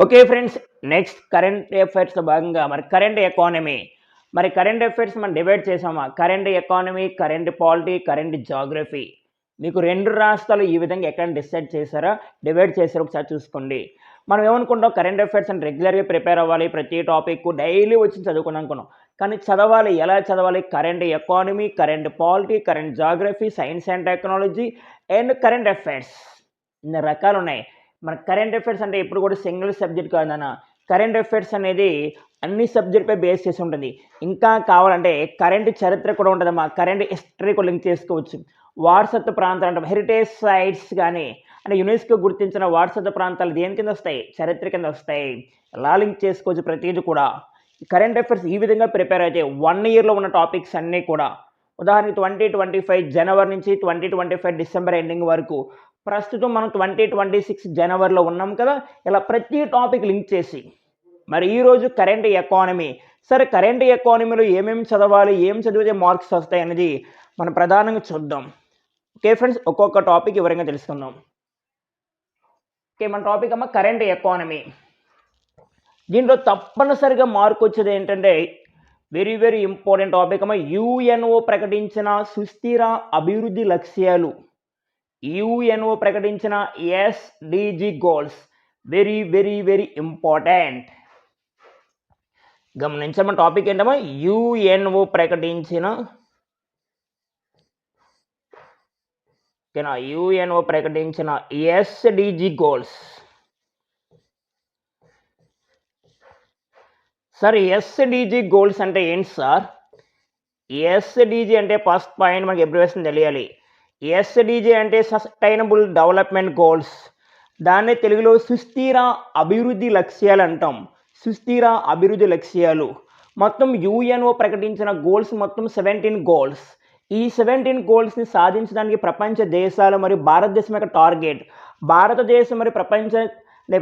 Okay friends, next current అఫైర్స్లో భాగంగా current economy current affairs మనం divide చేసామా? Current economy, current polity, current geography. మీకు 2 రాష్ట్రాలు ఈ విధంగా ఎక్కడ డిసైడ్ చేశారా, డివైడ్ చేశారో ఒకసారి చూసుకోండి. మనం ఏమనుకుంటాం, కరెంట్ అఫైర్స్ అని రెగ్యులర్గా ప్రిపేర్ అవ్వాలి, ప్రతి టాపిక్ డైలీ వచ్చి చదువుకుని అనుకున్నాం. కానీ చదవాలి, ఎలా చదవాలి? Current economy, current polity, current geography, science and technology and current affairs. ఇన్ని రకాలు ఉన్నాయి. మన కరెంట్ అఫైర్స్ అంటే ఎప్పుడు కూడా సింగిల్ సబ్జెక్ట్ కాదన్న. కరెంట్ అఫైర్స్ అనేది అన్ని సబ్జెక్ట్పై బేస్ చేసి ఉంటుంది. ఇంకా కావాలంటే కరెంట్ చరిత్ర కూడా ఉంటుందమ్మా, కరెంట్ హిస్టరీ కూడా లింక్ చేసుకోవచ్చు. వారసత్వ ప్రాంతాలు అంటే హెరిటేజ్ సైట్స్ కానీ, అంటే యునెస్కో గుర్తించిన వారసత్వ ప్రాంతాలు దేని కింద వస్తాయి? చరిత్ర కింద వస్తాయి. ఎలా లింక్ చేసుకోవచ్చు ప్రతిదీ కూడా. కరెంట్ అఫైర్స్ ఈ విధంగా ప్రిపేర్ అయితే 1 ఇయర్లో ఉన్న టాపిక్స్ అన్నీ కూడా, ఉదాహరణకి 2025 జనవరి నుంచి 2025 డిసెంబర్ ఎండింగ్ వరకు, ప్రస్తుతం మనం 2026 జనవరిలో ఉన్నాం కదా, ఇలా ప్రతి టాపిక్ లింక్ చేసి ఈరోజు కరెంట్ ఎకానమీ. సరే, కరెంట్ ఎకానమీలో ఏమేమి చదవాలి, ఏం చదివితే మార్క్స్ వస్తాయి అనేది మనం ప్రధానంగా చూద్దాం. ఓకే ఫ్రెండ్స్, ఒక్కొక్క టాపిక్ వివరంగా తెలుసుకుందాం. ఓకే, మన టాపిక్ కరెంట్ ఎకానమీ. దీంట్లో తప్పనిసరిగా మార్క్ వచ్చేది ఏంటంటే, very very important topic UNO ప్రకటించిన సుస్థిర అభివృద్ధి లక్ష్యాలు. యుఎన్ఓ ప్రకటించిన SDG goals. Very very very important. గమనించమని టాపిక్ ఏంటమ్మా? యుఎన్ఓ ప్రకటించిన యుఎన్ఓ ప్రకటించిన SDG goals. Sir, SDG goals అంటే ఏంటి సార్? ఎస్డిజి అంటే ఫస్ట్ పాయింట్ మనకి అబ్రివేషన్ తెలియాలి. ఎస్డిజి అంటే సస్టైనబుల్ డెవలప్మెంట్ గోల్స్. దాన్ని తెలుగులో సుస్థిర అభివృద్ధి లక్ష్యాలు అంటాం. సుస్థిర అభివృద్ధి లక్ష్యాలు. మొత్తం యుఎన్ఓ ప్రకటించిన గోల్స్ మొత్తం 17 గోల్స్. ఈ 17 గోల్స్ని సాధించడానికి ప్రపంచ దేశాలు మరియు భారతదేశం యొక్క టార్గెట్. భారతదేశం మరియు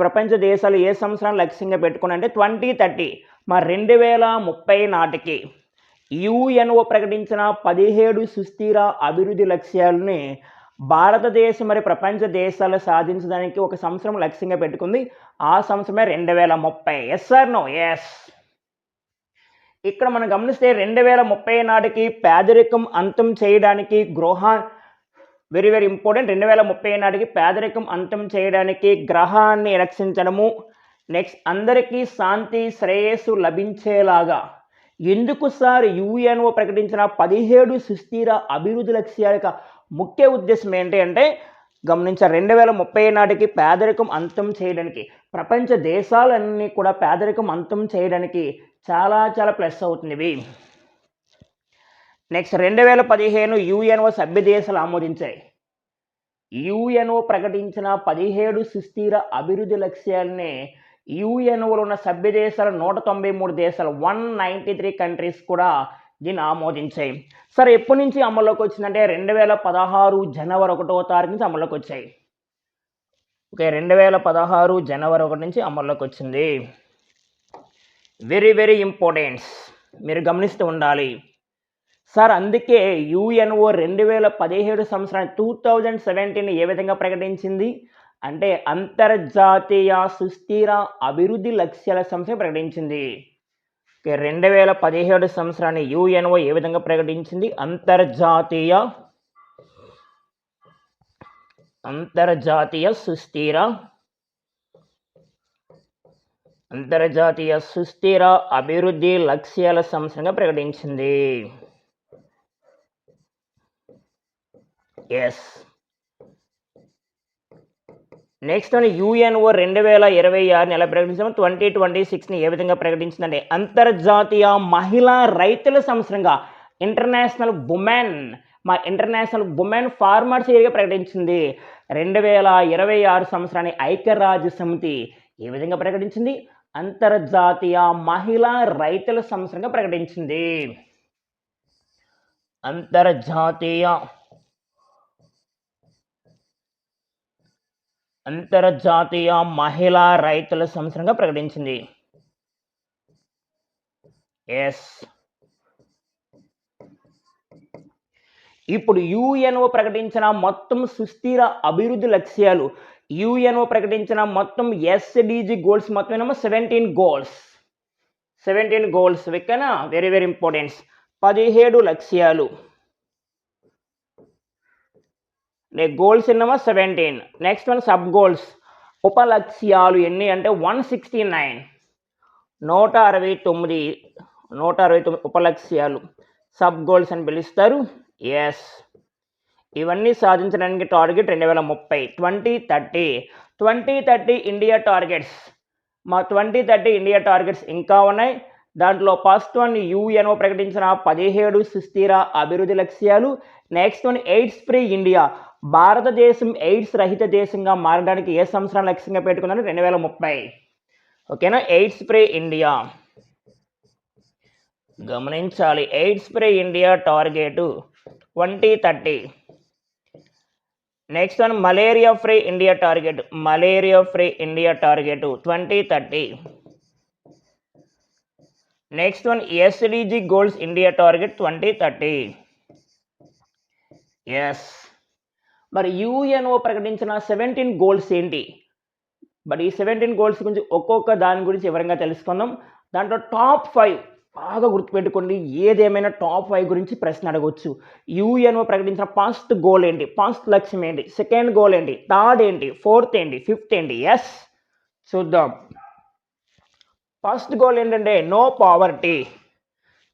ప్రపంచ దేశాలు ఏ సంవత్సరాన్ని లక్ష్యంగా పెట్టుకుని అంటే 2030 2030 నాటికి యుఎన్ఓ ప్రకటించిన 17 సుస్థిర అభివృద్ధి లక్ష్యాలని భారతదేశం మరియు ప్రపంచ దేశాలు సాధించడానికి ఒక సంవత్సరం లక్ష్యంగా పెట్టుకుంది. ఆ సంవత్సరమే 2030. Yes or no? ఎస్. ఇక్కడ మనం గమనిస్తే 2030 నాటికి పేదరికం అంతం చేయడానికి వెరీ వెరీ ఇంపార్టెంట్. 2030 నాటికి పేదరికం అంతం చేయడానికి గ్రహాన్ని రక్షించడము. నెక్స్ట్, అందరికీ శాంతి శ్రేయస్సు లభించేలాగా. ఎందుకు సార్ యుఎన్ఓ ప్రకటించిన 17 సుస్థిర అభివృద్ధి లక్ష్యాల యొక్క ముఖ్య ఉద్దేశం ఏంటి అంటే, గమనించారు, 2030 నాటికి పేదరికం అంతం చేయడానికి, ప్రపంచ దేశాలన్నీ కూడా పేదరికం అంతం చేయడానికి చాలా చాలా ప్లస్ అవుతుంది ఇవి. నెక్స్ట్, 2015 యుఎన్ఓ సభ్య దేశాలు ఆమోదించాయి. యుఎన్ఓ ప్రకటించిన 17 సుస్థిర అభివృద్ధి లక్ష్యాలని యుఎన్ఓలో ఉన్న సభ్య దేశాలు 193 దేశాలు 193 కంట్రీస్ కూడా దీన్ని ఆమోదించాయి. సరే, ఎప్పటి నుంచి అమల్లోకి వచ్చిందంటే 2016 జనవరి 1వ తారీఖు నుంచి అమల్లోకి వచ్చాయి. ఓకే, 2016 జనవరి 1 నుంచి అమల్లోకి వచ్చింది. వెరీ వెరీ ఇంపార్టెంట్, మీరు గమనిస్తూ ఉండాలి. సార్, అందుకే యుఎన్ఓ 2017 సంవత్సరాన్ని 2017 ఏ విధంగా ప్రకటించింది అంటే అంతర్జాతీయ సుస్థిర అభివృద్ధి లక్ష్యాల సంస్థ ప్రకటించింది. 2017 సంవత్సరాన్ని యుఎన్ఓ ఏ విధంగా ప్రకటించింది? అంతర్జాతీయ సుస్థిర అభివృద్ధి లక్ష్యాల సంస్థగా ప్రకటించింది. ఎస్. నెక్స్ట్ యుఎన్ఓ 2026 ఎలా ప్రకటించాము? 2026ని ఏ విధంగా ప్రకటించిందంటే అంతర్జాతీయ మహిళా రైతుల సంవత్సరంగా, ఇంటర్నేషనల్ ఉమెన్ ఫార్మర్స్ ఇయర్గా ప్రకటించింది. 2026 సంవత్సరాన్ని ఐక్యరాజ్య సమితి ఏ విధంగా ప్రకటించింది? అంతర్జాతీయ మహిళా రైతుల సంవత్సరంగా ప్రకటించింది. అంతర్జాతీయ మహిళా రైతుల సంవత్సరంగా ప్రకటించింది. ఎస్. ఇప్పుడు యుఎన్ఓ ప్రకటించిన మొత్తం సుస్థిర అభివృద్ధి లక్ష్యాలు యుఎన్ఓ ప్రకటించిన మొత్తం ఎస్డిజి గోల్స్ మొత్తం ఏమో 17 గోల్స్ ఓకేనా, వెరీ వెరీ ఇంపార్టెంట్. 17 లక్ష్యాలు, గోల్స్ ఎన్నమో 17. నెక్స్ట్ వన్ సబ్ గోల్స్, ఉపలక్ష్యాలు ఎన్ని అంటే 169, 169 ఉపలక్ష్యాలు సబ్ గోల్స్ అని పిలుస్తారు. ఎస్, ఇవన్నీ సాధించడానికి టార్గెట్ 2030 2030 ఇండియా టార్గెట్స్. మా 2030 ఇండియా టార్గెట్స్ ఇంకా ఉన్నాయి. దాంట్లో ఫస్ట్ వన్ యుఎన్ఓ ప్రకటించిన 17 సుస్థిర అభివృద్ధి లక్ష్యాలు. Next one AIDS free India, భారతదేశం ఎయిడ్స్ రహిత దేశంగా మారడానికి ఏ సంవత్సరం లక్ష్యంగా పెట్టుకున్నారు? 2030. ఓకేనా, ఎయిడ్స్ ఫ్రీ ఇండియా గమనించాలి. AIDS free India target 2030. Next one malaria free India target, 2030. Next one SDG goals India target 2030. Yes, మరి యుఎన్ఓ ప్రకటించిన 17 గోల్స్ ఏంటి? బట్ ఈ 17 గోల్స్ గురించి ఒక్కొక్క దాని గురించి వివరంగా తెలుసుకుందాం. దాంట్లో టాప్ 5 బాగా గుర్తుపెట్టుకోండి. ఏదేమైనా టాప్ 5 గురించి ప్రశ్న అడగవచ్చు. యుఎన్ఓ ప్రకటించిన ఫస్ట్ గోల్ ఏంటి, ఫస్ట్ లక్ష్యం ఏంటి, సెకండ్ గోల్ ఏంటి, థర్డ్ ఏంటి, ఫోర్త్ ఏంటి, ఫిఫ్త్ ఏంటి? ఎస్, చూద్దాం. ఫస్ట్ గోల్ ఏంటంటే నో పావర్టీ,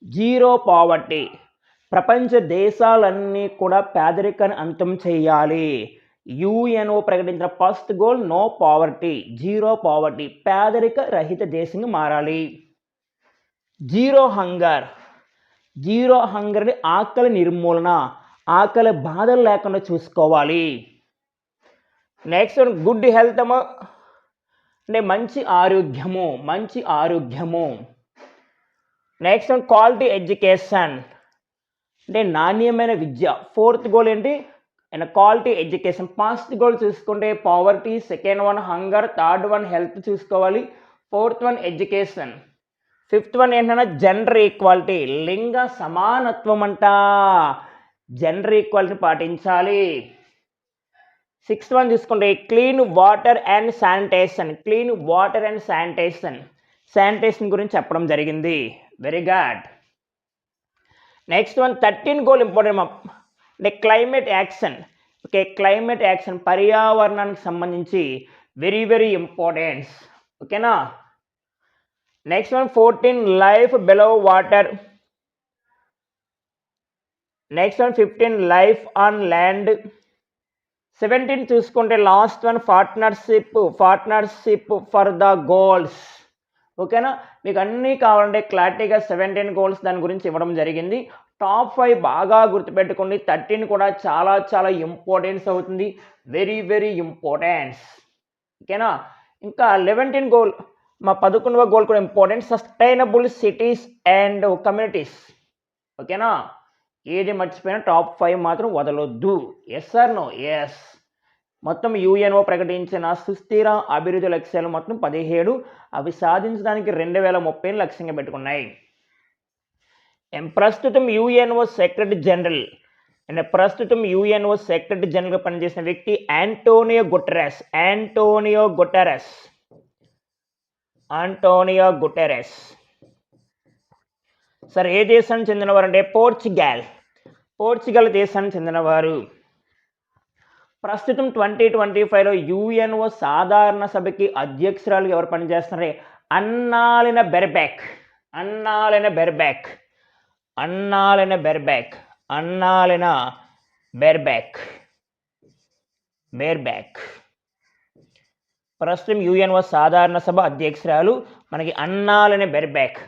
జీరో పావర్టీ. ప్రపంచ దేశాలన్నీ కూడా పేదరికాన్ని అంతం చేయాలి. యుఎన్ఓ ప్రకటించిన first goal no poverty, zero poverty, పేదరిక రహిత దేశంగా మారాలి. జీరో హంగర్ అంటే ఆకలి నిర్మూలన, ఆకలి బాధలు లేకుండా చూసుకోవాలి. నెక్స్ట్ గుడ్ హెల్త్ అంటే మంచి ఆరోగ్యము. నెక్స్ట్ క్వాలిటీ ఎడ్యుకేషన్ అంటే నాణ్యమైన విద్య. ఫోర్త్ గోల్ ఏంటి? Quality education. ఫస్ట్ గోల్ చూసుకుంటే poverty, second one hunger, third one health చూసుకోవాలి, fourth one education, fifth one ఏంటంటే జెండర్ ఈక్వాలిటీ, లింగ సమానత్వం అంట, జెండర్ ఈక్వాలిటీ పాటించాలి. సిక్స్త్ వన్ చూసుకుంటే క్లీన్ వాటర్ అండ్ శానిటేషన్ గురించి చెప్పడం జరిగింది. Very good. Next one 13 goal important అంటే climate action. Okay, climate action పర్యావరణానికి సంబంధించి వెరీ వెరీ ఇంపార్టెంట్. ఓకేనా. Next one 14 life below water. Next one 15 life on land. 17 చూసుకుంటే last one partnership for the goals. ఓకేనా, మీకు అన్నీ కావాలంటే క్లారిటీగా 17 గోల్స్ దాని గురించి ఇవ్వడం జరిగింది. టాప్ 5 బాగా గుర్తుపెట్టుకోండి. 13 కూడా చాలా చాలా ఇంపార్టెన్స్ అవుతుంది, వెరీ వెరీ ఇంపార్టెన్స్. ఓకేనా. ఇంకా 11 గోల్, మా 11వ గోల్ కూడా important, sustainable cities and communities. ఓకేనా, ఏది మర్చిపోయినా టాప్ 5 మాత్రం వదలొద్దు. Yes or no? ఎస్. మొత్తం యుఎన్ఓ ప్రకటించిన సుస్థిర అభివృద్ధి లక్ష్యాలు మొత్తం 17, అవి సాధించడానికి 2030 లక్ష్యంగా పెట్టుకున్నాయి. ప్రస్తుతం యుఎన్ఓ సెక్రటరీ జనరల్గా పనిచేసిన వ్యక్తి ఆంటోనియో గుటెరస్. సరే, ఏ దేశానికి చెందినవారు అంటే పోర్చుగల్ దేశానికి చెందినవారు. ప్రస్తుతం 2025లో యుఎన్ఓ సాధారణ సభకి అధ్యక్షురాలు ఎవరు పనిచేస్తున్నారే? అన్నాలిన బెర్బాక్. ప్రస్తుతం యుఎన్ఓ సాధారణ సభ అధ్యక్షురాలు మనకి అన్నాలిన బెర్బాక్.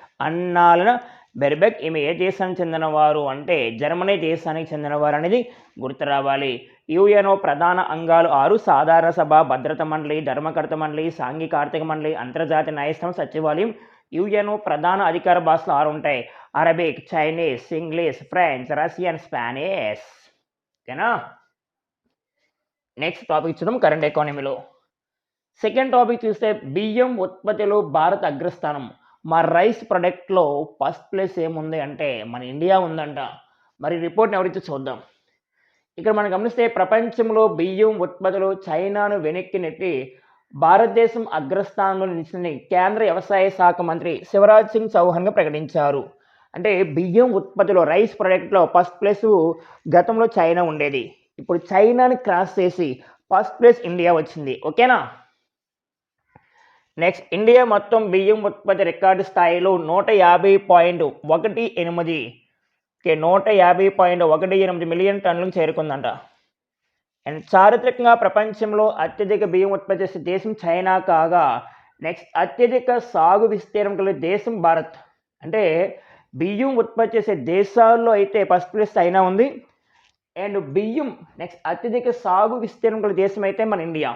ఈమె ఏ దేశానికి చెందినవారు అంటే జర్మనీ దేశానికి చెందినవారు అనేది గుర్తు రావాలి. యుఎన్ఓ ప్రధాన అంగాలు 6: సాధారణ సభ, భద్రతా మండలి, ధర్మకర్త మండలి, సాంఘిక ఆర్థిక మండలి, అంతర్జాతీయ న్యాయస్థానం, సచివాలయం. యుఎన్ఓ ప్రధాన అధికార భాషలు 6 ఉంటాయి: Arabic, Chinese, English, French, Russian, Spanish. ఓకేనా. నెక్స్ట్ టాపిక్ చూద్దాం కరెంట్ ఎకానమీలో. సెకండ్ టాపిక్ చూస్తే బియ్యం ఉత్పత్తిలో భారత్ అగ్రస్థానం. మా రైస్ ప్రొడక్ట్లో ఫస్ట్ ప్లేస్ ఏముంది అంటే మన ఇండియా ఉందంట. మరి రిపోర్ట్ని ఎవరిచ్చి చూద్దాం. ఇక్కడ మనం గమనిస్తే ప్రపంచంలో బియ్యం ఉత్పత్తిలో చైనాను వెనక్కి నెట్టి భారతదేశం అగ్రస్థానంలో నిలిచిందని కేంద్ర వ్యవసాయ శాఖ మంత్రి శివరాజ్ సింగ్ చౌహాన్ ప్రకటించారు. అంటే బియ్యం ఉత్పత్తిలో రైస్ ప్రొడక్ట్లో ఫస్ట్ ప్లేస్ గతంలో చైనా ఉండేది. ఇప్పుడు చైనాని క్రాస్ చేసి ఫస్ట్ ప్లేస్ ఇండియా వచ్చింది. ఓకేనా. నెక్స్ట్, ఇండియా మొత్తం బియ్యం ఉత్పత్తి రికార్డు స్థాయిలో 150.18 150.18 మిలియన్ టన్నులకు చేరుకుందంట. అండ్ చారిత్రకంగా ప్రపంచంలో అత్యధిక బియ్యం ఉత్పత్తి చేసే దేశం చైనా కాగా నెక్స్ట్ అత్యధిక సాగు విస్తీర్ణం కలిగిన దేశం భారత్. అంటే బియ్యం ఉత్పత్తి చేసే దేశాల్లో అయితే ఫస్ట్ ప్లేస్ చైనా ఉంది. అండ్ బియ్యం నెక్స్ట్ అత్యధిక సాగు విస్తీర్ణం కలిగిన దేశం అయితే మన ఇండియా,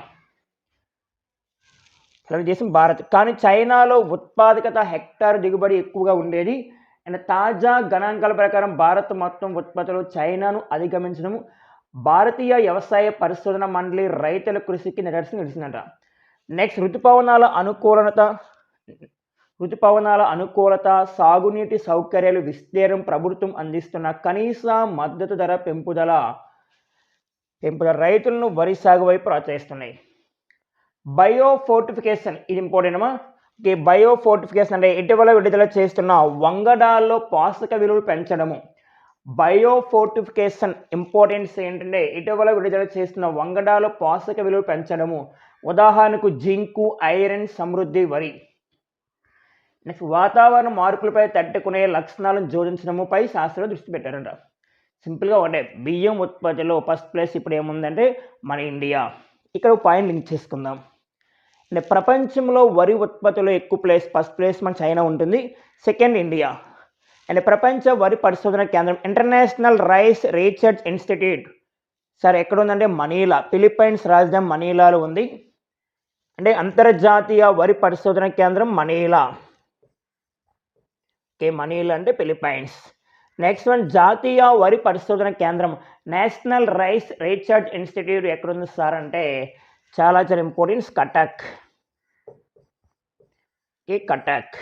దేశం భారత్. కానీ చైనాలో ఉత్పాదకత హెక్టార్ దిగుబడి ఎక్కువగా ఉండేది. అండ్ తాజా గణాంకాల ప్రకారం భారత్ మొత్తం ఉత్పత్తిలో చైనాను అధిగమించడం భారతీయ వ్యవసాయ పరిశోధన మండలి రైతుల కృషికి నిదర్శనం నిలిచిందట. నెక్స్ట్, ఋతుపవనాల అనుకూలత, సాగునీటి సౌకర్యాలు, విస్తీర్ణం, ప్రభుత్వం అందిస్తున్న కనీస మద్దతు ధర పెంపుదల రైతులను వరి సాగు వైపు ప్రోత్సహిస్తున్నాయి. బయోఫోర్టిఫికేషన్, ఇది ఇంపార్టెంట్ అమ్మా. బయోఫోర్టిఫికేషన్ అంటే ఇటీవల విడుదల చేస్తున్న వంగడాల్లో పోషక విలువలు పెంచడము. బయోఫోర్టిఫికేషన్ ఇంపార్టెన్స్ ఏంటంటే ఇటీవల విడుదల చేస్తున్న వంగడాల్లో పోషక విలువలు పెంచడము. ఉదాహరణకు జింకు, ఐరన్ సమృద్ధి వరి. నెక్స్ట్, వాతావరణ మార్పులపై తట్టుకునే లక్షణాలను జోడించడముపై శాస్త్రవేత్తలు దృష్టి పెట్టారంట. సింపుల్గా ఒకటే, బియ్యం ఉత్పత్తిలో ఫస్ట్ ప్లేస్ ఇప్పుడు ఏముందంటే మన ఇండియా. ఇక్కడ పాయింట్ లింక్ చేసుకుందాం. అంటే ప్రపంచంలో వరి ఉత్పత్తిలో ఎక్కువ ఫస్ట్ ప్లేస్ మన చైనా ఉంటుంది, సెకండ్ ఇండియా. అండ్ ప్రపంచ వరి పరిశోధన కేంద్రం international rice research institute sir ఎక్కడ ఉందంటే మనీలా, ఫిలిప్పైన్స్ రాజధాని మనీలాలో ఉంది. అంటే అంతర్జాతీయ వరి పరిశోధన కేంద్రం మనీలా. మనీలా అంటే ఫిలిప్పైన్స్. నెక్స్ట్ వన్, జాతీయ వరి పరిశోధన కేంద్రం నేషనల్ రైస్ రీసెర్చ్ ఇన్స్టిట్యూట్ ఎక్కడుంది సార్ అంటే చాలా ఇంపార్టెన్స్, కటక్. కటక్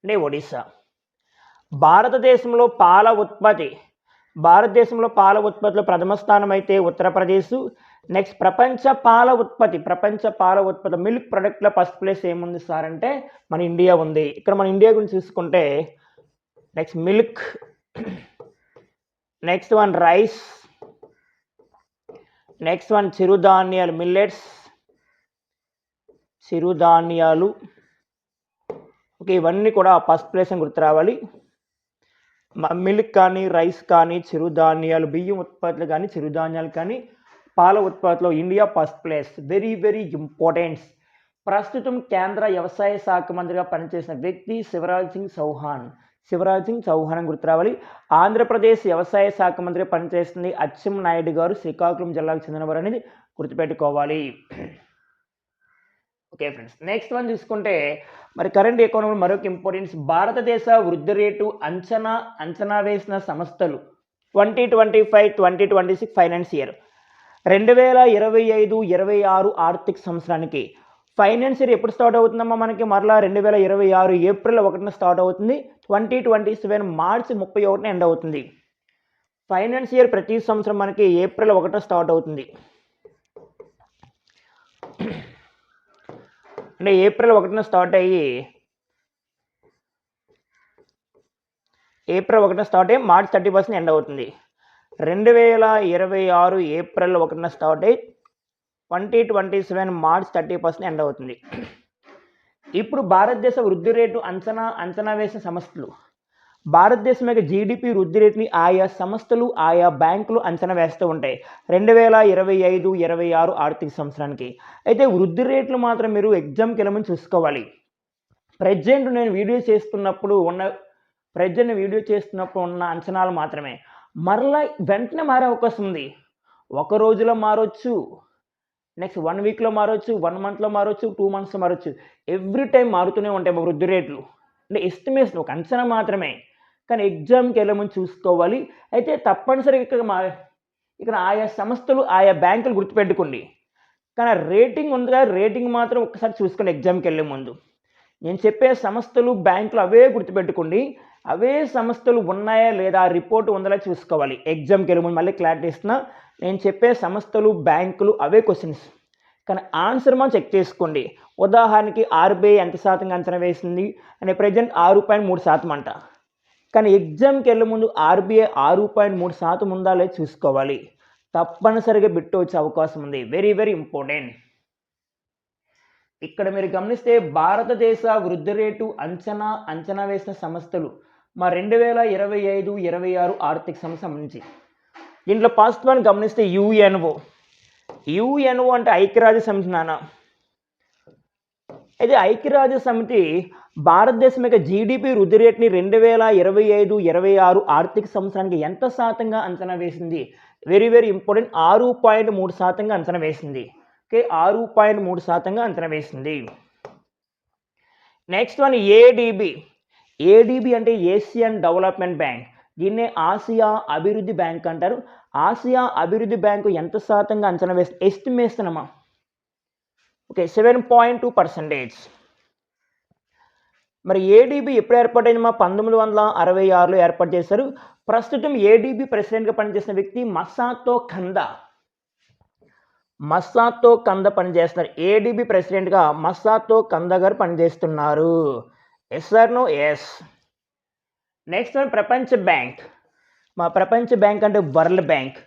అంటే ఒడిశా. భారతదేశంలో పాల ఉత్పత్తిలో ప్రథమ స్థానం అయితే ఉత్తరప్రదేశ్. నెక్స్ట్ ప్రపంచ పాల ఉత్పత్తి మిల్క్ ప్రొడక్ట్లో ఫస్ట్ ప్లేస్ ఏముంది సార్ అంటే మన ఇండియా ఉంది. ఇక్కడ మన ఇండియా గురించి చూసుకుంటే next milk, next one rice, next one చిరుధాన్యాలు, మిల్లెట్స్, చిరుధాన్యాలు. ఓకే, ఇవన్నీ కూడా ఫస్ట్ ప్లేస్ అని గుర్తు రావాలి. మిల్క్ కానీ, రైస్ కానీ, చిరుధాన్యాలు, బియ్యం ఉత్పత్తులు కానీ, చిరుధాన్యాలు కానీ, పాల ఉత్పత్తిలో India first place. Very very important. ప్రస్తుతం కేంద్ర వ్యవసాయ శాఖ మంత్రిగా పనిచేసిన వ్యక్తి శివరాజ్ సింగ్ చౌహాన్ అని గుర్తు రావాలి. ఆంధ్రప్రదేశ్ వ్యవసాయ శాఖ మంత్రిగా పనిచేస్తుంది అచ్చెన్నాయుడు గారు, శ్రీకాకుళం జిల్లాకు చెందినవారు అనేది గుర్తుపెట్టుకోవాలి. ఓకే ఫ్రెండ్స్, నెక్స్ట్ వన్ చూసుకుంటే మరి కరెంట్ ఎకానమీ మరొక ఇంపార్టెన్స్. భారతదేశ వృద్ధి రేటు అంచనా వేసిన సంస్థలు 2025-2026 ఫైనాన్స్ ఇయర్ 2025-26 ఆర్థిక సంవత్సరానికి ఫైనాన్స్ ఇయర్ ఎప్పుడు స్టార్ట్ అవుతుందమ్మా మనకి? మరలా 2026 ఏప్రిల్ 1న స్టార్ట్ అవుతుంది. 2027 మార్చి 31న ఎండ్ అవుతుంది. ఫైనాన్స్ ఇయర్ ప్రతి సంవత్సరం మనకి ఏప్రిల్ 1న స్టార్ట్ అవుతుంది. అంటే ఏప్రిల్ 1న స్టార్ట్ అయ్యి మార్చ్ 31న ఎండ్ అవుతుంది. 2026 ఏప్రిల్ 1న స్టార్ట్ అయ్యి 2027 మార్చ్ 31న ఎండ్ అవుతుంది. ఇప్పుడు భారతదేశ వృద్ధి రేటు అంచనా వేసిన సంస్థలు భారతదేశం యొక్క జీడిపి వృద్ధి రేటుని ఆయా సంస్థలు, ఆయా బ్యాంకులు అంచనా వేస్తూ ఉంటాయి 2025-26 ఆర్థిక సంవత్సరానికి. అయితే వృద్ధి రేట్లు మాత్రం మీరు ఎగ్జామ్కి వెళ్ళమని చూసుకోవాలి. ప్రజెంట్ నేను వీడియో చేస్తున్నప్పుడు ఉన్న అంచనాలు మాత్రమే. మరలా వెంటనే మారే అవకాశం ఉంది. ఒక రోజులో మారొచ్చు, నెక్స్ట్ 1 వీక్లో మారొచ్చు, 1 మంత్లో మారొచ్చు, 2 మంత్స్లో మారొచ్చు. ఎవ్రీ టైం మారుతూనే ఉంటాయి వృద్ధి రేట్లు. అంటే ఎస్టిమేషన్, ఒక అంచనా మాత్రమే. కానీ ఎగ్జామ్కి వెళ్ళమని చూసుకోవాలి. అయితే తప్పనిసరిగా ఇక్కడ ఆయా సంస్థలు, ఆయా బ్యాంకులు గుర్తుపెట్టుకోండి. కానీ రేటింగ్ ఉందిగా, రేటింగ్ మాత్రం ఒక్కసారి చూసుకోండి ఎగ్జామ్కి వెళ్ళే ముందు. నేను చెప్పే సంస్థలు, బ్యాంకులు అవే గుర్తుపెట్టుకోండి. అవే సంస్థలు ఉన్నాయా లేదా రిపోర్ట్ ఉందా చూసుకోవాలి. ఎగ్జామ్కి వెళ్ళే ముందు మళ్ళీ క్లారిటీ ఇస్తున్నా, నేను చెప్పే సంస్థలు బ్యాంకులు అవే క్వశ్చన్స్, కానీ ఆన్సర్ మనం చెక్ చేసుకోండి. ఉదాహరణకి ఆర్బీఐ ఎంత శాతంగా అంచనా వేసింది అంటే ప్రజెంట్ 6.3% అంట, కానీ ఎగ్జామ్కి వెళ్ళే ముందు ఆర్బీఐ 6.3% ఉందా లేదా చూసుకోవాలి. తప్పనిసరిగా బిట్ వచ్చే అవకాశం ఉంది. Very very important. ఇక్కడ మీరు గమనిస్తే భారతదేశ వృద్ధి రేటు అంచనా వేసిన సంస్థలు మా 2025-26 ఆర్థిక సంవత్సరం సంబంధించి. దీంట్లో ఫస్ట్ వన్ గమనిస్తే యుఎన్ఓ అంటే ఐక్యరాజ్య సమితి నాన్న. అయితే ఐక్యరాజ్య సమితి భారతదేశం యొక్క జీడిపి వృద్ధి రేటుని 2025-26 ఆర్థిక సంవత్సరానికి ఎంత శాతంగా అంచనా వేసింది? Very very important. 6.3% అంచనా వేసింది. ఓకే, 6.3% అంచనా వేసింది. నెక్స్ట్ వన్ ఏడిబి అంటే ఏషియన్ డెవలప్మెంట్ బ్యాంక్. దీన్నే ఆసియా అభివృద్ధి బ్యాంక్ అంటారు. ఆసియా అభివృద్ధి బ్యాంకు ఎంత శాతంగా అంచనా వేస్తుంది? ఎస్టిమేషనమ్మా. ఓకే, 7.2%. మరి ఏడిబి ఎప్పుడు ఏర్పాటైందమ్మా? 1966లో ఏర్పాటు చేశారు. ప్రస్తుతం ఏడిబి ప్రెసిడెంట్గా పనిచేసిన వ్యక్తి మసాతో కంద పనిచేస్తున్నారు. ఏడిబి ప్రెసిడెంట్గా మసాతో కంద గారు పనిచేస్తున్నారు. Yes or no? Yes. Next one ప్రపంచ బ్యాంక్. ప్రపంచ బ్యాంక్ అంటే వరల్డ్ బ్యాంక్.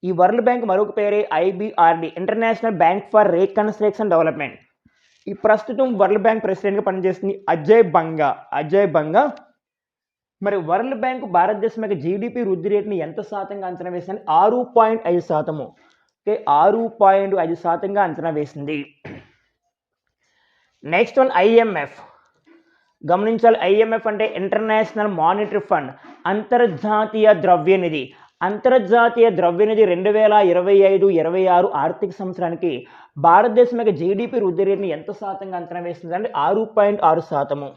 ఈ వరల్డ్ బ్యాంక్ మరొక పేరే IBRD, international bank for reconstruction development. ఈ ప్రస్తుతం వరల్డ్ బ్యాంక్ ప్రెసిడెంట్గా పనిచేస్తుంది అజయ్ బంగా. మరి వరల్డ్ బ్యాంక్ భారతదేశం యొక్క జీడిపి వృద్ధి రేటుని ఎంత శాతంగా అంచనా వేసింది? 6.5%. ఓకే, 6.5% అంచనా వేసింది. Next one IMF. గమనించాలి, ఐఎంఎఫ్ అంటే ఇంటర్నేషనల్ మానిటరీ ఫండ్, అంతర్జాతీయ ద్రవ్యనిధి. 2025-26 ఆర్థిక సంవత్సరానికి భారతదేశం యొక్క జీడిపి వృద్ధి రేటుని ఎంత శాతంగా అంచనా వేస్తుంది అంటే 6.6%.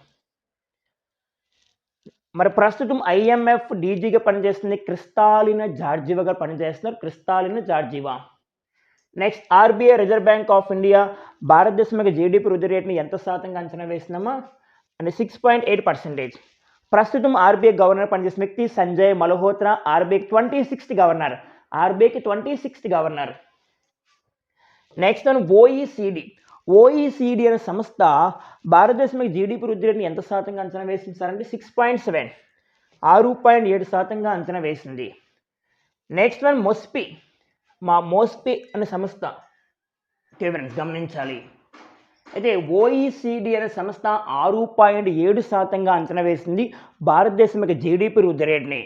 మరి ప్రస్తుతం ఐఎంఎఫ్ డీజీగా పనిచేస్తుంది క్రిస్టాలినా జార్జివా గారు పనిచేస్తున్నారు. Next RBI reserve bank of India భారతదేశం యొక్క జీడిపి వృద్ధి రేటుని ఎంత శాతంగా అంచనా వేసిందమ్మా అంటే 6.8%. ప్రస్తుతం ఆర్బీఐ గవర్నర్ పనిచేసిన వ్యక్తి సంజయ్ మల్హోత్రా. ఆర్బీఐకి 26th governor. Next one OECD అనే సంస్థ భారతదేశం జీడిపి వృద్ధి రేటుని ఎంత శాతంగా అంచనా వేసింది సార్ అంటే 6.7, 6.7% అంచనా వేసింది. నెక్స్ట్ వన్ మోస్పీ అనే సంస్థ. గమనించాలి, అయితే ఓఈసీడీ అనే సంస్థ 6.7% అంచనా వేసింది భారతదేశం యొక్క జీడిపి వృద్ధి రేటుని.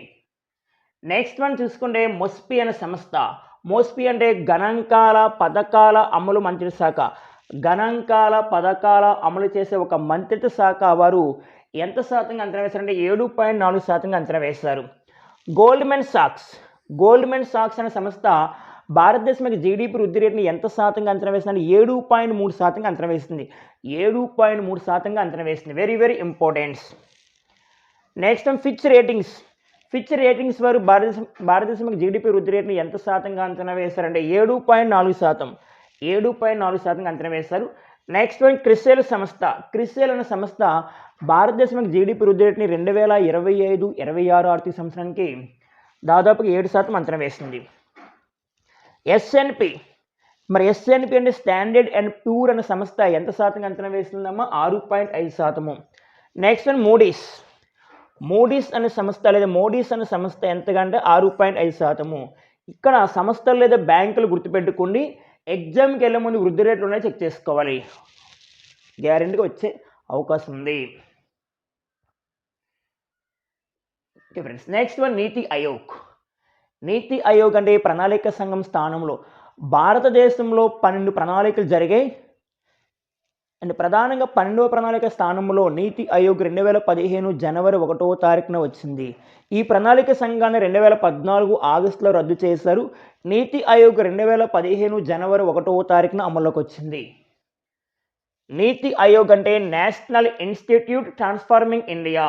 నెక్స్ట్ వన్ చూసుకుంటే మోస్పీ అనే సంస్థ. మోస్పీ అంటే గణాంకాల పథకాల అమలు మంత్రిత్వ శాఖ. గణాంకాల పథకాల అమలు చేసే ఒక మంత్రిత్వ శాఖ వారు ఎంత శాతంగా అంచనా వేశారంటే 7.4% అంచనా వేశారు. గోల్డ్మెన్ సాక్స్ అనే సంస్థ భారతదేశం యొక్క జీడిపి వృద్ధి రేటుని ఎంత శాతంగా అంచనా వేసిందంటే 7.3% అంచనా వేసింది. 7.3% అంచనా వేసింది. Very very important. Next Fitch ratings వారు భారతదేశం యొక్క జీడిపి వృద్ధి రేటుని ఎంత శాతంగా అంచనా వేశారంటే 7.4% అంచనా వేశారు. నెక్స్ట్ వన్ క్రిసెల్ అనే సంస్థ భారతదేశం యొక్క జీడిపి వృద్ధి రేటుని 2025-26 ఆర్థిక సంవత్సరానికి దాదాపుగా 7% అంచనా వేసింది. ఎస్ఎన్పి అంటే స్టాండర్డ్ అండ్ పూర్ అనే సంస్థ ఎంత శాతంగా అంచనా వేస్తుందమ్మా 6.5%. నెక్స్ట్ వన్ మోడీస్ అనే సంస్థ ఎంతగా అంటే 6.5%. ఇక్కడ సంస్థలు లేదా బ్యాంకులు గుర్తుపెట్టుకోండి, ఎగ్జామ్కి వెళ్ళే ముందు వృద్ధి రేట్లు ఉన్నాయి చెక్ చేసుకోవాలి, గ్యారెంటీగా వచ్చే అవకాశం ఉంది. Okay friends, next one NITI Aayog అంటే ప్రణాళిక సంఘం స్థానంలో భారతదేశంలో 12 ప్రణాళికలు జరిగాయి. అండ్ ప్రధానంగా 12వ ప్రణాళిక స్థానంలో నీతి ఆయోగ్ 2015 జనవరి 1వ తారీఖున వచ్చింది. ఈ ప్రణాళిక సంఘాన్ని 2014 ఆగస్టులో రద్దు చేశారు. నీతి ఆయోగ్ 2015 జనవరి 1వ తారీఖున అమల్లోకి వచ్చింది. నీతి ఆయోగ్ అంటే నేషనల్ ఇన్స్టిట్యూట్ ట్రాన్స్ఫార్మింగ్ ఇండియా.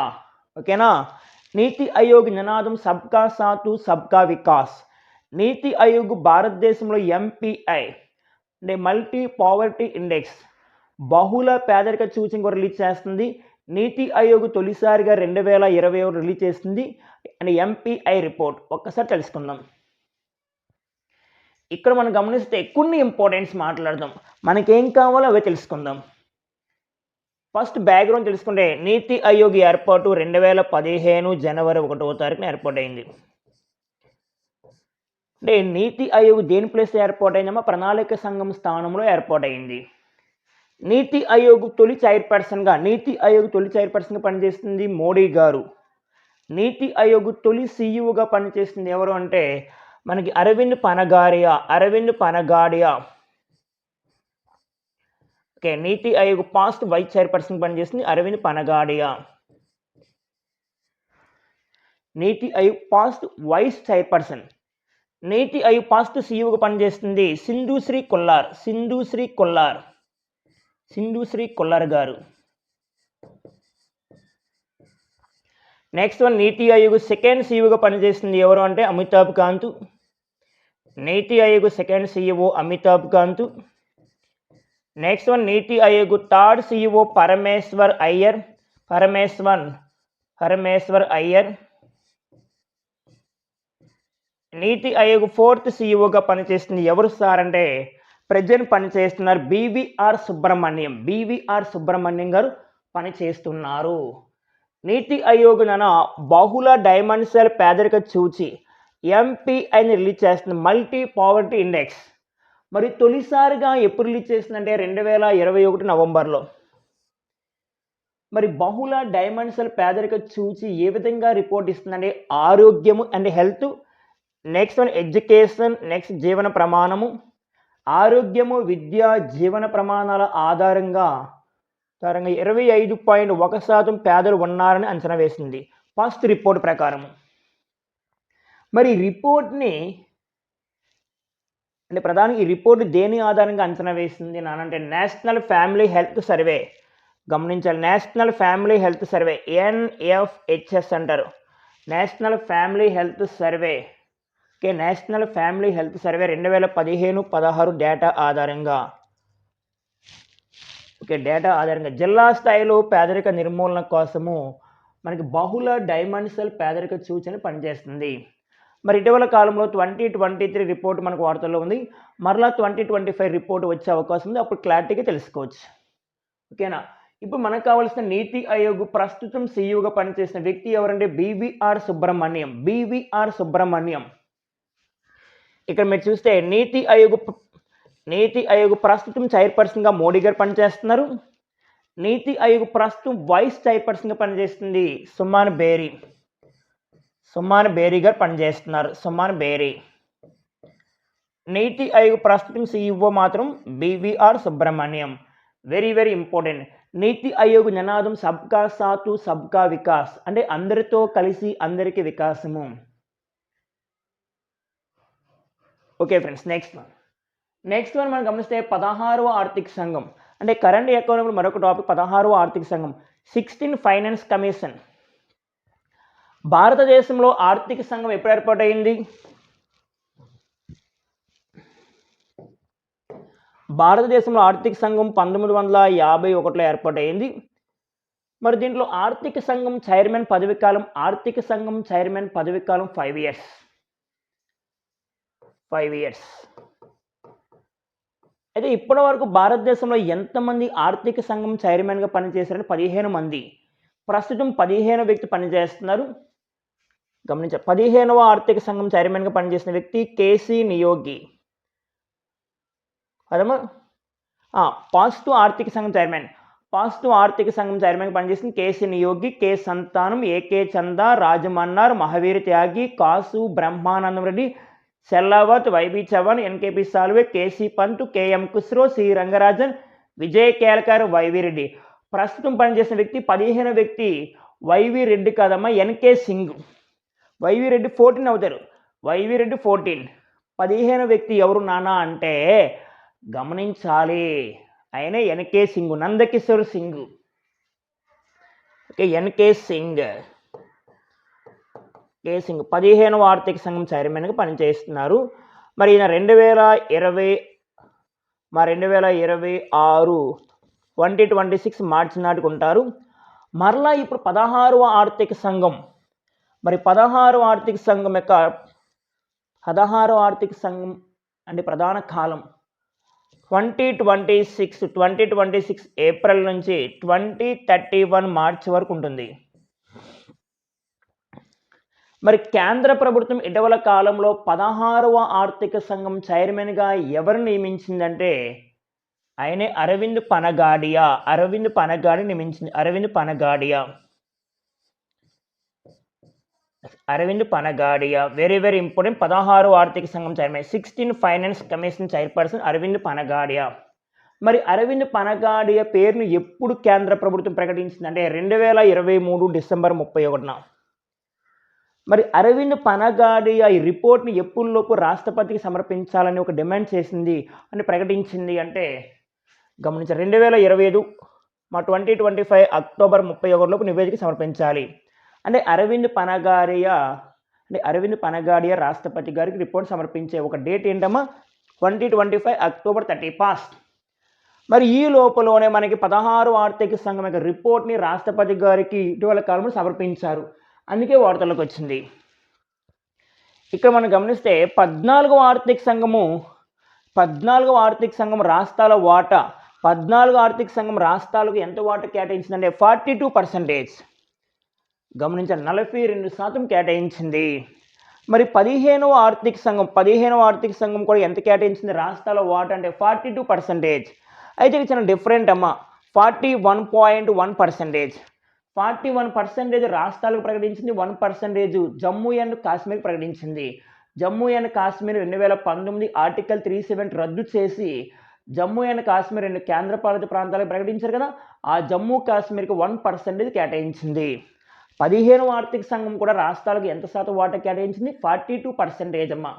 ఓకేనా? నీతి ఆయోగ్ నినాదం సబ్కా సాత్ సబ్కా వికాస్. నీతి ఆయోగ్ భారతదేశంలో ఎంపీఐ అంటే మల్టీ పావర్టీ ఇండెక్స్ బహుళ పేదరిక సూచిక రిలీజ్ చేస్తుంది. నీతి ఆయోగ్ తొలిసారిగా 2021 రిలీజ్ చేసింది అండ్ ఎంపీఐ రిపోర్ట్ ఒక్కసారి తెలుసుకుందాం. ఇక్కడ మనం గమనిస్తే కొన్ని ఇంపార్టెంట్స్ మాట్లాడదాం. మనకేం కావాలో అవే తెలుసుకుందాం. ఫస్ట్ బ్యాక్గ్రౌండ్ తెలుసుకుంటే నీతి ఆయోగ్ ఏర్పాటు 2015 జనవరి 1వ తారీఖున ఏర్పాటైంది. అంటే నీతి ఆయోగ్ దేని ప్లేస్ ఏర్పాటైందమ్మా? ప్రణాళిక సంఘం స్థానంలో ఏర్పాటైంది. నీతి ఆయోగ్ తొలి చైర్పర్సన్గా పనిచేస్తుంది మోడీ గారు. నీతి ఆయోగ్ తొలి సీఈఓగా పనిచేస్తుంది ఎవరు అంటే మనకి అరవింద్ పనగాడియా. ఓకే, నీతి ఆయోగ్ పాస్ట్ వైస్ చైర్పర్సన్ పనిచేస్తుంది అరవింద్ పనగాడియా. నీతి ఆయోగ్ పాస్ట్ వైస్ చైర్పర్సన్. నీతి ఆయోగ్ పాస్ట్ సీఈఓగా పనిచేస్తుంది సింధుశ్రీ కొల్లార్ గారు. Next one NITI Aayog second సీఈఓగా పనిచేస్తుంది ఎవరు అంటే Amitabh Kant. NITI Aayog second CEO Amitabh Kant. Next one NITI Aayog third CEO Parameshwar Iyer. NITI Aayog fourth సీఈఓగా పనిచేస్తుంది ఎవరు సార్ అంటే ప్రజెంట్ పనిచేస్తున్నారు బీవీఆర్ సుబ్రహ్మణ్యం గారు పనిచేస్తున్నారు. నీతి ఆయోగ్ బహుళ డైమెన్షనల్ పేదరిక సూచి ఎంపీఐని రిలీజ్ చేస్తుంది, మల్టీ పావర్టీ ఇండెక్స్. మరి తొలిసారిగా ఎప్పుడు రిలీజ్ చేస్తుందంటే 2021 నవంబర్లో. మరి బహుళ డైమెన్షనల్ పేదరిక సూచి ఏ విధంగా రిపోర్ట్ ఇస్తుందంటే ఆరోగ్యము and health, next one education, next జీవన ప్రమాణము. ఆరోగ్యము, విద్య, జీవన ప్రమాణాల ఆధారంగా 25.1% పేదలు ఉన్నారని అంచనా వేసింది ఫస్ట్ రిపోర్ట్ ప్రకారం. మరి రిపోర్ట్ని అంటే ప్రధానంగా ఈ రిపోర్ట్ దేని ఆధారంగా అంచనా వేసింది అంటే నేషనల్ ఫ్యామిలీ హెల్త్ సర్వే. గమనించాలి, national family health survey NFHS అంటారు, national family health survey. Okay, national family health survey 2015-16 data ఆధారంగా. ఓకే, డేటా ఆధారంగా జిల్లా స్థాయిలో పేదరిక నిర్మూలన కోసము మనకి బహుళ డైమెన్షనల్ పేదరిక సూచన పనిచేస్తుంది. మరి ఇటీవల కాలంలో 2023 రిపోర్ట్ మనకు వార్తల్లో ఉంది. మరలా 2025 రిపోర్ట్ వచ్చే అవకాశం ఉంది, అప్పుడు క్లారిటీగా తెలుసుకోవచ్చు. ఓకేనా? ఇప్పుడు మనకు కావాల్సిన నీతి ఆయోగ్ ప్రస్తుతం సీఈఓగా పనిచేసిన వ్యక్తి ఎవరంటే బీవీఆర్ సుబ్రహ్మణ్యం. ఇక్కడ మీరు చూస్తే నీతి ఆయోగ్ ప్రస్తుతం చైర్పర్సన్గా మోడీ గారు పనిచేస్తున్నారు. నీతి ఆయోగ్ ప్రస్తుతం వైస్ చైర్పర్సన్గా పనిచేస్తుంది సుమన్ బేరీ గారు పనిచేస్తున్నారు. నీతి ఆయోగ్ ప్రస్తుతం సీఈఓ మాత్రం BVR Subrahmanyam. Very very important. నీతి ఆయోగ్ నినాదం సబ్కా సాత్ సబ్కా వికాస్, అంటే అందరితో కలిసి అందరికీ వికాసము. ఓకే ఫ్రెండ్స్, నెక్స్ట్ వన్ మనం గమనిస్తే 16వ ఆర్థిక సంఘం, అంటే కరెంట్ ఎకానమీ మరొక టాపిక్. 16వ ఆర్థిక సంఘం 16 ఫైనాన్స్ కమిషన్. భారతదేశంలో ఆర్థిక సంఘం ఎప్పుడు ఏర్పాటైంది? భారతదేశంలో ఆర్థిక సంఘం 1951లో ఏర్పాటైంది. మరి దీంట్లో ఆర్థిక సంఘం చైర్మన్ పదవి కాలం 5 years. అయితే ఇప్పటి వరకు భారతదేశంలో ఎంతమంది ఆర్థిక సంఘం చైర్మన్గా పనిచేశారని 15 మంది. ప్రస్తుతం 15వ వ్యక్తి పనిచేస్తున్నారు. గమనించారు, 15వ ఆర్థిక సంఘం చైర్మన్గా పనిచేసిన వ్యక్తి కేసీ నియోగి. అదమ్మా పాజిటివ్ ఆర్థిక సంఘం చైర్మన్గా పనిచేసిన KC Neogy, K Santhanam, AK Chanda, Rajamannar, Mahavir Tyagi, Kasu Brahmanandam Reddy, సెల్లావత్, YB Chavan, NKP Salve, KC Pant, KM Khusro, C Rangarajan, Vijay Kelkar, YV Reddy. ప్రస్తుతం పనిచేసిన వ్యక్తి 15వ వ్యక్తి వైవి రెడ్డి కాదమ్మా, ఎన్కే సింగ్. వైవి రెడ్డి 14 అవుతారు. 15వ వ్యక్తి ఎవరు నానా అంటే గమనించాలి, ఆయన NK Singh, Nandakishore Singh. Okay, NK Singh 15వ ఆర్థిక సంఘం చైర్మన్గా పనిచేస్తున్నారు. మరి ఈయన 2026 2026 మార్చి నాటికి ఉంటారు. మరలా ఇప్పుడు 16వ ఆర్థిక సంఘం, మరి 16వ ఆర్థిక సంఘం యొక్క 16వ ఆర్థిక సంఘం అంటే ప్రధాన కాలం 2026 ఏప్రిల్ నుంచి 2031 మార్చి వరకు ఉంటుంది. మరి కేంద్ర ప్రభుత్వం ఇటీవల కాలంలో 16వ ఆర్థిక సంఘం చైర్మన్గా ఎవరు నియమించిందంటే ఆయనే అరవింద్ పనగాడియా. నియమించింది. Arvind Panagariya very very important. 16వ ఆర్థిక సంఘం chairman, 16 finance commission chairperson Arvind Panagariya. మరి అరవింద్ పనగాడియా పేరును ఎప్పుడు కేంద్ర ప్రభుత్వం ప్రకటించింది అంటే 2023 డిసెంబర్ 31న. మరి అరవింద్ పనగాడియా ఈ రిపోర్ట్ని ఎప్పుడులోపు రాష్ట్రపతికి సమర్పించాలని ఒక డిమాండ్ చేసింది అని ప్రకటించింది అంటే గమనించారు. 2025 2025 అక్టోబర్ 31 లోపు నివేదిక సమర్పించాలి. అంటే అరవింద్ పనగాడియా రాష్ట్రపతి గారికి రిపోర్ట్ సమర్పించే ఒక డేట్ ఏంటమ్మా 2025 అక్టోబర్ 31. మరి ఈ లోపలనే మనకి 16వ ఆర్థిక సంఘం యొక్క రిపోర్ట్ని రాష్ట్రపతి గారికి ఇటీవల కాలంలో సమర్పించారు. అందుకే వార్తలకు వచ్చింది. ఇక్కడ మనం గమనిస్తే 14వ ఆర్థిక సంఘం రాష్ట్రాల వాటా 14వ ఆర్థిక సంఘం రాష్ట్రాలకు ఎంత వాటా కేటాయించిందంటే 42%. గమనించండి, 42% కేటాయించింది. మరి 15వ ఆర్థిక సంఘం కూడా ఎంత కేటాయించింది రాష్ట్రాల వాటా అంటే 42%. అయితే ఇది చాలా డిఫరెంట్ అమ్మా, 41.1%. 41% రాష్ట్రాలకు ప్రకటించింది, 1% జమ్మూ అండ్ కాశ్మీర్ ప్రకటించింది. జమ్మూ అండ్ కాశ్మీర్ 2019 ఆర్టికల్ 37 రద్దు చేసి జమ్మూ అండ్ కాశ్మీర్ 2 కేంద్రపాలిత ప్రాంతాలకు ప్రకటించారు కదా, ఆ జమ్మూ కాశ్మీర్కి 1% కేటాయించింది. 15వ ఆర్థిక సంఘం కూడా రాష్ట్రాలకు ఎంత శాతం వాటా కేటాయించింది 42% అమ్మా.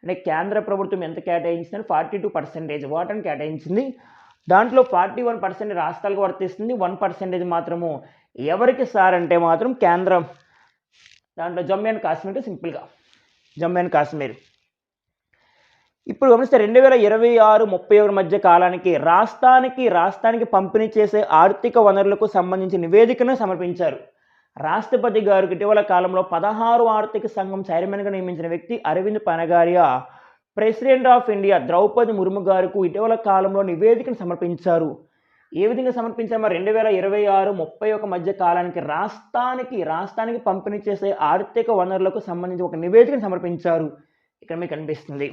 అంటే కేంద్ర ప్రభుత్వం ఎంత కేటాయించిందని 42% వాటాను కేటాయించింది. దాంట్లో 41% రాష్ట్రాలకు వర్తిస్తుంది, 1% మాత్రము ఎవరికి సార్ అంటే మాత్రం కేంద్రం, దాంట్లో జమ్మూ అండ్ కాశ్మీర్, సింపుల్గా జమ్మూ అండ్ కాశ్మీర్. ఇప్పుడు గమనిస్తే 2026-31 మధ్య కాలానికి రాష్ట్రానికి పంపిణీ చేసే ఆర్థిక వనరులకు సంబంధించి నివేదికను సమర్పించారు. రాష్ట్రపతి గారికి ఇటీవల కాలంలో 16వ ఆర్థిక సంఘం చైర్మన్గా నియమించిన వ్యక్తి Arvind Panagariya president of India Droupadi Murmu గారికి ఇటీవల కాలంలో నివేదికను సమర్పించారు. ఏ విధంగా సమర్పించారు? 2026-31 మధ్య కాలానికి రాష్ట్రానికి పంపిణీ చేసే ఆర్థిక వనరులకు సంబంధించి ఒక నివేదికను సమర్పించారు. ఇక్కడ మీకు కనిపిస్తుంది.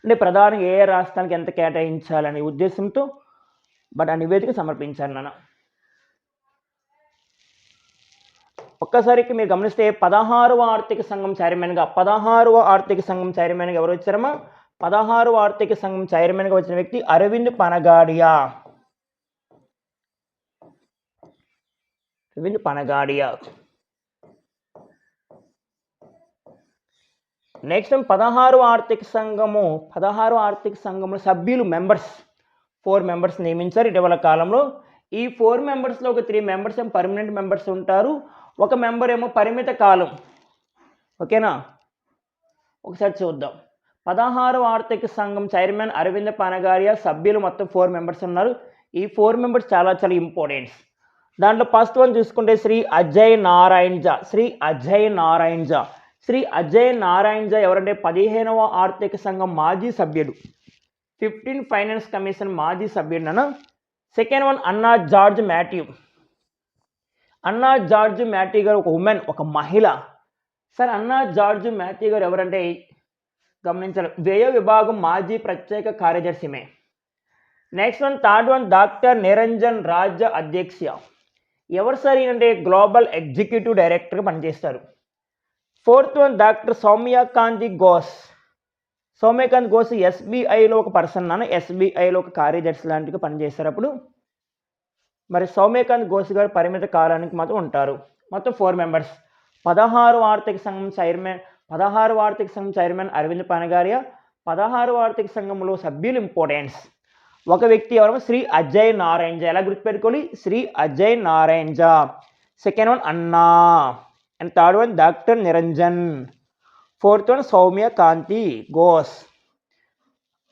అంటే ప్రధానంగా ఏ రాష్ట్రానికి ఎంత కేటాయించాలనే ఉద్దేశంతో బట్ ఆ నివేదిక సమర్పించారు నాన్న. ఒక్కసారికి మీరు గమనిస్తే 16వ ఆర్థిక సంఘం చైర్మన్గా ఎవరు వచ్చారమ్మా? 16వ ఆర్థిక సంఘం చైర్మన్గా వచ్చిన వ్యక్తి అరవింద్ పనగాడియా. నెక్స్ట్ 16వ ఆర్థిక సంఘంలో సభ్యులు 4 మెంబర్స్ నియమించారు ఇటీవల కాలంలో. ఈ 4 మెంబర్స్లో ఒక 3 మెంబర్స్ ఏమో పర్మనెంట్ మెంబర్స్ ఉంటారు, ఒక మెంబర్ ఏమో పరిమిత కాలం. ఓకేనా? ఒకసారి చూద్దాం. 16వ ఆర్థిక సంఘం చైర్మన్ అరవింద్ పనగాడియా, సభ్యులు మొత్తం 4 మెంబర్స్ ఉన్నారు. ఈ 4 మెంబర్స్ చాలా ఇంపార్టెంట్. దాంట్లో ఫస్ట్ వన్ చూసుకుంటే శ్రీ అజయ్ నారాయణ్ జా ఎవరంటే 15వ ఆర్థిక సంఘం మాజీ సభ్యుడు, 15 ఫైనాన్స్ కమిషన్ మాజీ సభ్యుడు అన్న. సెకండ్ వన్ అన్నా జార్జ్ మాథ్యూ గారు ఒక ఉమెన్, ఒక మహిళ. సార్ అన్నా జార్జ్ మాథ్యూ గారు ఎవరంటే గమనించాలి, వ్యయ విభాగం మాజీ ప్రత్యేక కార్యదర్శిమే. Next one third one doctor Niranjan Rajadhyaksha. ఎవరు సార్ అంటే గ్లోబల్ ఎగ్జిక్యూటివ్ డైరెక్టర్గా పనిచేస్తారు. Fourth one doctor Soumyakanti Ghosh ఎస్బీఐలో ఒక పర్సన్ నాన్న, ఎస్బీఐలో ఒక కార్యదర్శి లాంటిగా పనిచేస్తారు. అప్పుడు మరి సౌమ్యకాంత్ ఘోష్ గారు పరిమిత కాలానికి మాత్రం ఉంటారు. మొత్తం 4 మెంబర్స్. 16వ ఆర్థిక సంఘం చైర్మన్ అరవింద్ పనగాడియా. 16వ ఆర్థిక సంఘంలో సభ్యులు ఇంపార్టెన్స్. ఒక వ్యక్తి ఎవరు? శ్రీ అజయ్ నారాయణ్ జా. ఎలా గుర్తుపెట్టుకోవాలి? శ్రీ అజయ్ నారాయణ్ జా. సెకండ్ వన్ అన్నా, and third one doctor Niranjan, fourth one Soumyakanti Ghosh.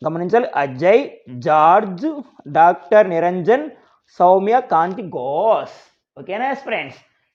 గమనించాలి, అజయ్, జార్జ్, డాక్టర్ నిరంజన్, సౌమ్య కాంతి ఘోష్. ఓకేనా ఫ్రెండ్స్?